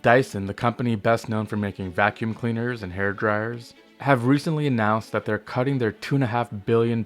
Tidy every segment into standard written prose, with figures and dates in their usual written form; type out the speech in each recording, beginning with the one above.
Dyson, the company best known for making vacuum cleaners and hair dryers, have recently announced that they're cutting their £2.5 billion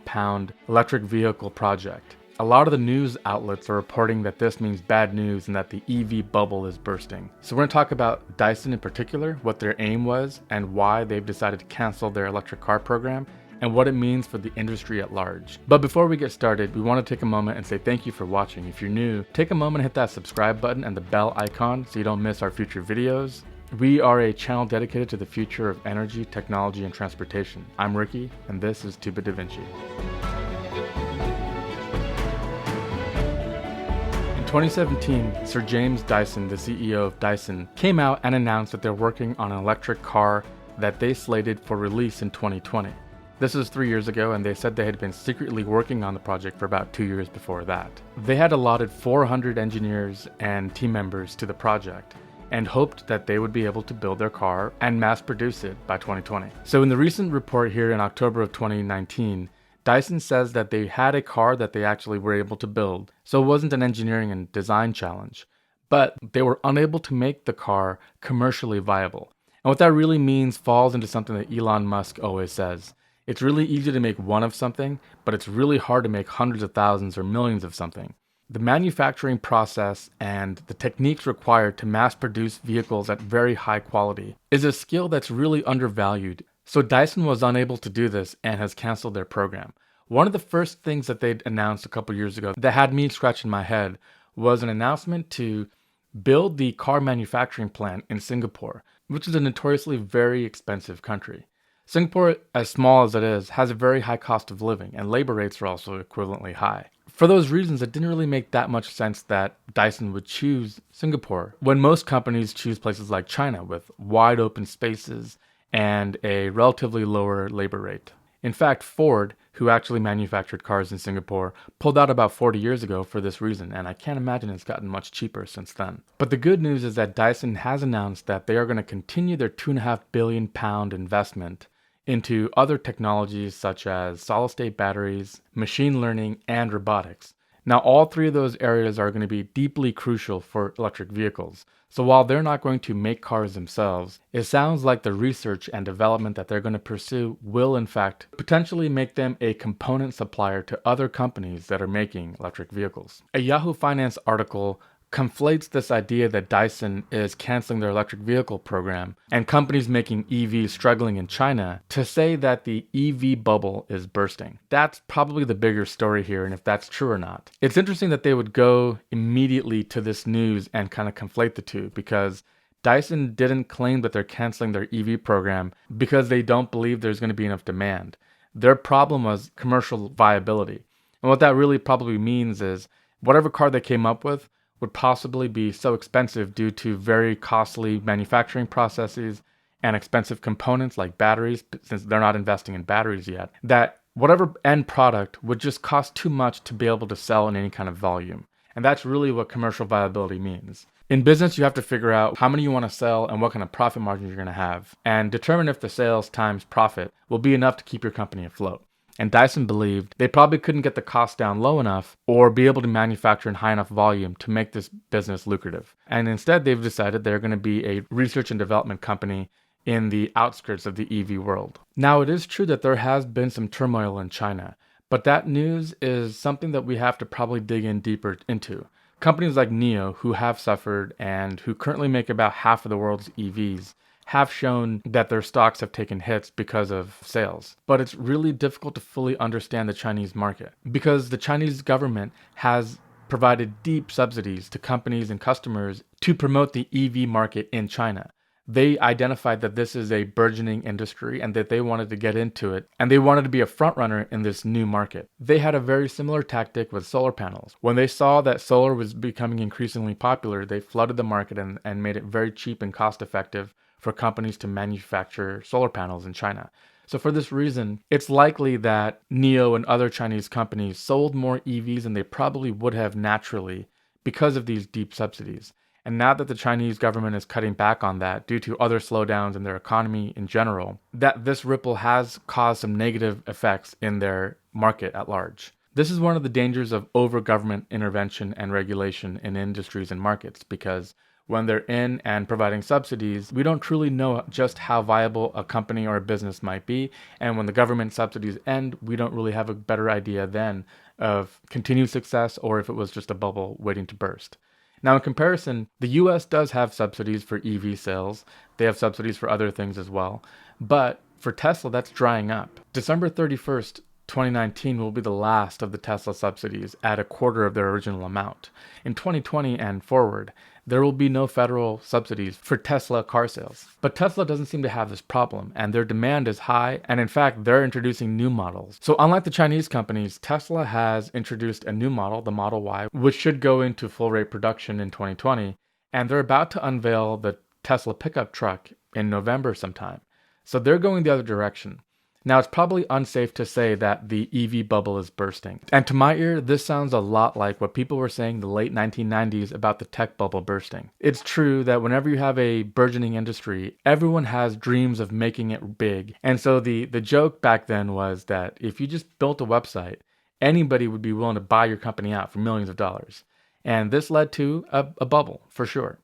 electric vehicle project. A lot of the news outlets are reporting that this means bad news and that the EV bubble is bursting. So we're going to talk about Dyson in particular, what their aim was, and why they've decided to cancel their electric car program, and what it means for the industry at large. But before we get started, we want to take a moment and say thank you for watching. If you're new, take a moment and hit that subscribe button and the bell icon so you don't miss our future videos. We are a channel dedicated to the future of energy, technology, and transportation. I'm Ricky, and this is Tuba Da Vinci. In 2017, Sir James Dyson, the CEO of Dyson, came out and announced that they're working on an electric car that they slated for release in 2020. This was 3 years ago, and they said they had been secretly working on the project for about 2 years before that. They had allotted 400 engineers and team members to the project and hoped that they would be able to build their car and mass produce it by 2020. So in the recent report here in October of 2019, Dyson says that they had a car that they actually were able to build, so it wasn't an engineering and design challenge, but they were unable to make the car commercially viable. And what that really means falls into something that Elon Musk always says. It's really easy to make one of something, but it's really hard to make hundreds of thousands or millions of something. The manufacturing process and the techniques required to mass produce vehicles at very high quality is a skill that's really undervalued. So Dyson was unable to do this and has canceled their program. One of the first things that they'd announced a couple years ago that had me scratching my head was an announcement to build the car manufacturing plant in Singapore, which is a notoriously very expensive country. Singapore, as small as it is, has a very high cost of living, and labor rates are also equivalently high. For those reasons, it didn't really make that much sense that Dyson would choose Singapore when most companies choose places like China with wide open spaces and a relatively lower labor rate. In fact, Ford, who actually manufactured cars in Singapore, pulled out about 40 years ago for this reason, and I can't imagine it's gotten much cheaper since then. But the good news is that Dyson has announced that they are going to continue their £2.5 billion investment into other technologies such as solid-state batteries, machine learning, and robotics. Now, all three of those areas are going to be deeply crucial for electric vehicles. So while they're not going to make cars themselves, it sounds like the research and development that they're going to pursue will in fact potentially make them a component supplier to other companies that are making electric vehicles. A Yahoo Finance article conflates this idea that Dyson is canceling their electric vehicle program and companies making EVs struggling in China to say that the EV bubble is bursting. That's probably the bigger story here, and if that's true or not. It's interesting that they would go immediately to this news and kind of conflate the two, because Dyson didn't claim that they're canceling their EV program because they don't believe there's going to be enough demand. Their problem was commercial viability. And what that really probably means is whatever car they came up with would possibly be so expensive due to very costly manufacturing processes and expensive components like batteries, since they're not investing in batteries yet, that whatever end product would just cost too much to be able to sell in any kind of volume. And that's really what commercial viability means. In business, you have to figure out how many you want to sell and what kind of profit margins you're going to have, and determine if the sales times profit will be enough to keep your company afloat. And Dyson believed they probably couldn't get the cost down low enough or be able to manufacture in high enough volume to make this business lucrative. And instead, they've decided they're going to be a research and development company in the outskirts of the EV world. Now, it is true that there has been some turmoil in China, but that news is something that we have to probably dig in deeper into. Companies like NIO, who have suffered and who currently make about half of the world's EVs, have shown that their stocks have taken hits because of sales. But it's really difficult to fully understand the Chinese market because the Chinese government has provided deep subsidies to companies and customers to promote the EV market in China. They identified that this is a burgeoning industry and that they wanted to get into it, and they wanted to be a front runner in this new market. They had a very similar tactic with solar panels. When they saw that solar was becoming increasingly popular, they flooded the market and made it very cheap and cost effective for companies to manufacture solar panels in China. So for this reason, it's likely that NIO and other Chinese companies sold more EVs than they probably would have naturally because of these deep subsidies. And now that the Chinese government is cutting back on that due to other slowdowns in their economy in general, that this ripple has caused some negative effects in their market at large. This is one of the dangers of over-government intervention and regulation in industries and markets, because when they're in and providing subsidies, we don't truly know just how viable a company or a business might be. And when the government subsidies end, we don't really have a better idea then of continued success or if it was just a bubble waiting to burst. Now, in comparison, the US does have subsidies for EV sales. They have subsidies for other things as well. But for Tesla, that's drying up. December 31st, 2019 will be the last of the Tesla subsidies at a quarter of their original amount. In 2020 and forward, there will be no federal subsidies for Tesla car sales. But Tesla doesn't seem to have this problem, and their demand is high, and in fact, they're introducing new models. So unlike the Chinese companies, Tesla has introduced a new model, the Model Y, which should go into full rate production in 2020, and they're about to unveil the Tesla pickup truck in November sometime. So they're going the other direction. Now, it's probably unsafe to say that the EV bubble is bursting. And to my ear, this sounds a lot like what people were saying in the late 1990s about the tech bubble bursting. It's true that whenever you have a burgeoning industry, everyone has dreams of making it big. And so the joke back then was that if you just built a website, anybody would be willing to buy your company out for millions of dollars. And this led to a bubble, for sure.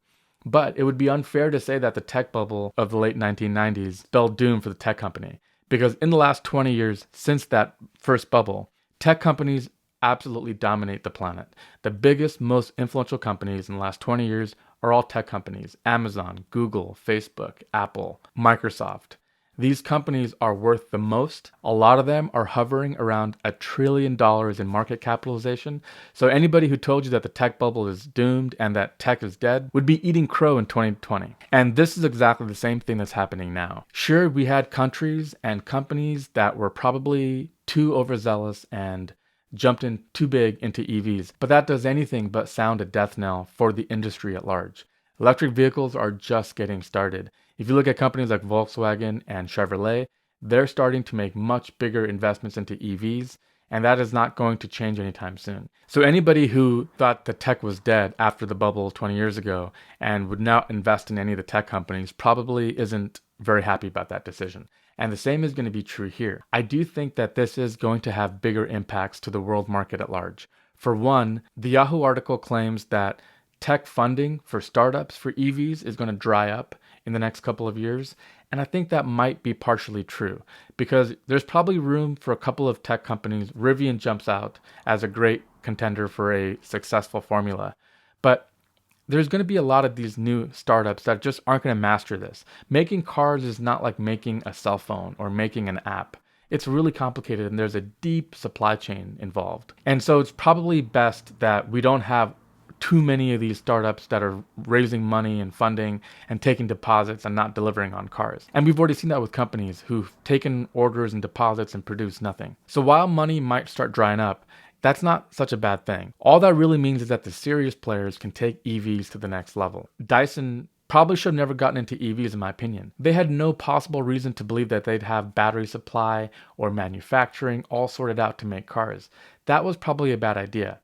But it would be unfair to say that the tech bubble of the late 1990s spelled doom for the tech company. Because in the last 20 years since that first bubble, tech companies absolutely dominate the planet. The biggest, most influential companies in the last 20 years are all tech companies. Amazon, Google, Facebook, Apple, Microsoft. These companies are worth the most. A lot of them are hovering around $1 trillion in market capitalization. So anybody who told you that the tech bubble is doomed and that tech is dead would be eating crow in 2020. And this is exactly the same thing that's happening now. Sure, we had countries and companies that were probably too overzealous and jumped in too big into EVs, but that does anything but sound a death knell for the industry at large. Electric vehicles are just getting started. If you look at companies like Volkswagen and Chevrolet, they're starting to make much bigger investments into EVs, and that is not going to change anytime soon. So anybody who thought the tech was dead after the bubble 20 years ago and would not invest in any of the tech companies probably isn't very happy about that decision. And the same is going to be true here. I do think that this is going to have bigger impacts to the world market at large. For one, the Yahoo article claims that tech funding for startups for EVs is going to dry up in the next couple of years. And I think that might be partially true because there's probably room for a couple of tech companies. Rivian jumps out as a great contender for a successful formula. But there's going to be a lot of these new startups that just aren't going to master this. Making cars is not like making a cell phone or making an app. It's really complicated and there's a deep supply chain involved. And so it's probably best that we don't have too many of these startups that are raising money and funding and taking deposits and not delivering on cars. And we've already seen that with companies who've taken orders and deposits and produced nothing. So while money might start drying up, that's not such a bad thing. All that really means is that the serious players can take EVs to the next level. Dyson probably should have never gotten into EVs in my opinion. They had no possible reason to believe that they'd have battery supply or manufacturing all sorted out to make cars. That was probably a bad idea.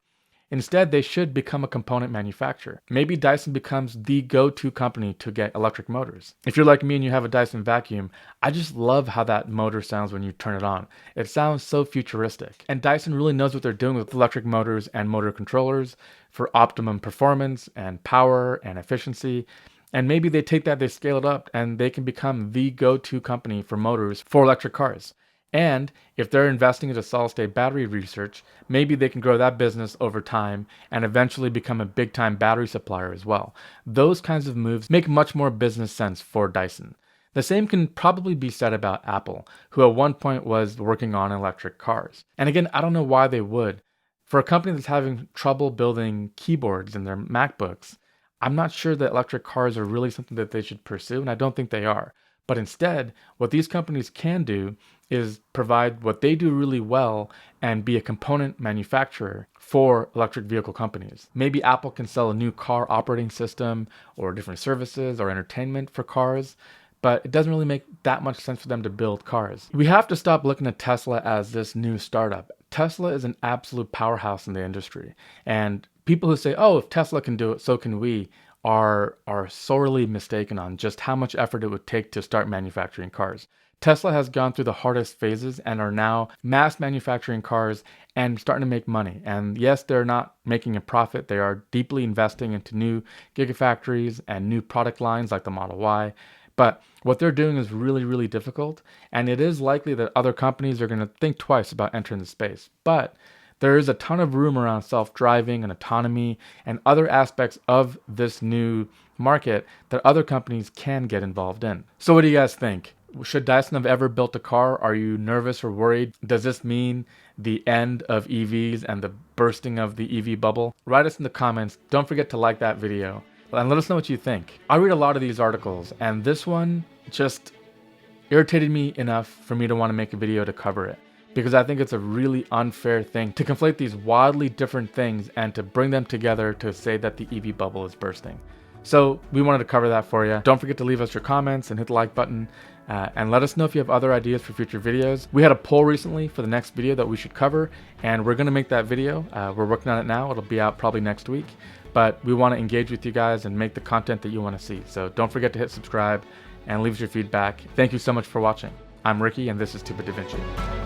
Instead, they should become a component manufacturer. Maybe Dyson becomes the go-to company to get electric motors. If you're like me and you have a Dyson vacuum, I just love how that motor sounds when you turn it on. It sounds so futuristic. And Dyson really knows what they're doing with electric motors and motor controllers for optimum performance and power and efficiency. And maybe they take that, they scale it up, and they can become the go-to company for motors for electric cars. And if they're investing into solid-state battery research, maybe they can grow that business over time and eventually become a big-time battery supplier as well. Those kinds of moves make much more business sense for Dyson. The same can probably be said about Apple, who at one point was working on electric cars. And again, I don't know why they would. For a company that's having trouble building keyboards in their MacBooks, I'm not sure that electric cars are really something that they should pursue, and I don't think they are. But instead, what these companies can do is provide what they do really well and be a component manufacturer for electric vehicle companies. Maybe Apple can sell a new car operating system or different services or entertainment for cars, but it doesn't really make that much sense for them to build cars. We have to stop looking at Tesla as this new startup. Tesla is an absolute powerhouse in the industry. And people who say, oh, if Tesla can do it, so can we, are sorely mistaken on just how much effort it would take to start manufacturing cars. Tesla has gone through the hardest phases and are now mass manufacturing cars and starting to make money. And yes, they're not making a profit. They are deeply investing into new gigafactories and new product lines like the Model Y. But what they're doing is really, really difficult. And it is likely that other companies are going to think twice about entering the space. But there is a ton of room around self-driving and autonomy and other aspects of this new market that other companies can get involved in. So what do you guys think? Should Dyson have ever built a car? Are you nervous or worried? Does this mean the end of EVs and the bursting of the EV bubble? Write us in the comments. Don't forget to like that video and let us know what you think. I read a lot of these articles and this one just irritated me enough for me to want to make a video to cover it, because I think it's a really unfair thing to conflate these wildly different things and to bring them together to say that the EV bubble is bursting. So we wanted to cover that for you. Don't forget to leave us your comments and hit the like button and let us know if you have other ideas for future videos. We had a poll recently for the next video that we should cover, and we're going to make that video. We're working on it now. It'll be out probably next week, but we want to engage with you guys and make the content that you want to see. So don't forget to hit subscribe and leave us your feedback. Thank you so much for watching. I'm Ricky, and this is Stupid Da Vinci.